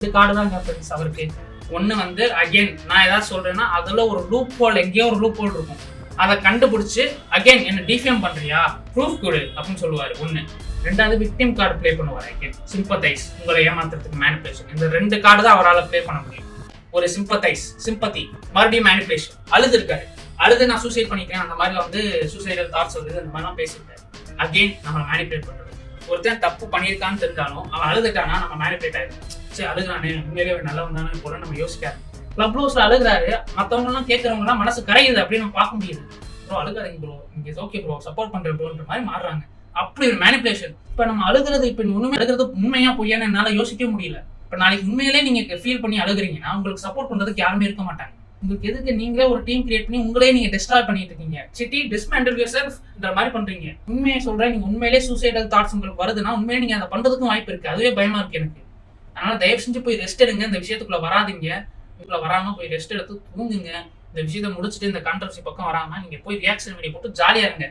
2 card தான் friends அவருக்கு. ஒன்று வந்து அகைன் நான் ஏதாவது சொல்றேன்னா அதில் ஒரு லூப் ஹோல், எங்கேயோ ஒரு லூப் ஹோல் இருக்கும், அதை கண்டுபிடிச்சு அகைன் என்ன டிஃபேம் பண்றியா, ப்ரூஃப் கொடு அப்படின்னு சொல்லுவாரு. ஒன்று. ரெண்டாவது விக்டிம் கார்டு ப்ளே பண்ணுவார். அகைன் சிம்பத்தைஸ், உங்களை ஏமாத்துறதுக்கு மேனிபுலேஷன். இந்த 2 கார்டு தான் அவரால் ப்ளே பண்ண முடியும். ஒரு சிம்பத்தைஸ், சிம்பத்தி, மறுபடியும் மேனிபுலேஷன். அழுது இருக்காரு, அழுது நான் சூசைட் பண்ணிக்கிறேன் அந்த மாதிரி வந்து சூசைடல் தாட்ஸ் வருது, அந்த மாதிரிலாம் பேசியிருக்காரு. அகைன் நம்ம மேனிபுலேட் பண்றது. ஒருத்தன் தப்பு பண்ணியிருக்கான்னு தெரிஞ்சாலும் அவன் அழுதுட்டானா நம்ம மேனிபுலேட் ஆயிடும். சரி அழுகுறானே, உண்மையிலே நல்லவன் தானே போல நம்ம யோசிக்காது. கிளப் ஹவுஸ்ல அழுகுறாரு, மற்றவங்க எல்லாம் கேட்கறவங்க எல்லாம் மனசு கரையுது அப்படின்னு நம்ம பார்க்க முடியுது. ப்ரோ அழுகாதீங்க ப்ரோ, நீங்க ஓகே ப்ரோ, சப்போர்ட் பண்ற ப்ரோன்ற மாதிரி மாறுறாங்க. அப்படி ஒரு மேனிபுலேஷன். இப்ப நம்ம அழுகிறது, இப்ப உண்மை அழுகிறது உண்மையா பொய்யான்னு என்னால யோசிக்கவே முடியல. இப்ப நாளைக்கு உண்மையிலே நீங்க ஃபீல் பண்ணி அழுகுறீங்கன்னா உங்களுக்கு சப்போர்ட் பண்றதுக்கு யாருமே இருக்க மாட்டாங்க. உங்களுக்கு எதுக்கு நீங்களே ஒரு டீம் கிரியேட் பண்ணி உங்களே நீங்க டிஸ்ட்ராய் பண்ணிட்டு இருக்கீங்க. சிட்டி டிஸ்மேண்டில் யுவர்செல்ஃப்ன்ற மாதிரி பண்றீங்க. உண்மையை சொல்றேன், நீங்க உண்மையிலே சூசைடல் தாட்ஸ் உங்களுக்கு வருதுன்னா உண்மையிலே நீங்க அதை பண்றதுக்கும் வாய்ப்பு இருக்கு. அதுவே பயமா இருக்கு எனக்கு. அதனால தயவு செஞ்சு போய் ரெஸ்ட் எடுங்க, இந்த விஷயத்துக்குள்ள வராதிங்க. இதுக்குள்ள வராம போய் ரெஸ்ட் எடுத்து தூங்குங்க. இந்த விஷயத்தை முடிச்சுட்டு இந்த கான்ட்ரவர்சி பக்கம் வராம நீங்க போய் ரியாக்ஷன் வீடியோ போட்டு ஜாலியா இருங்க.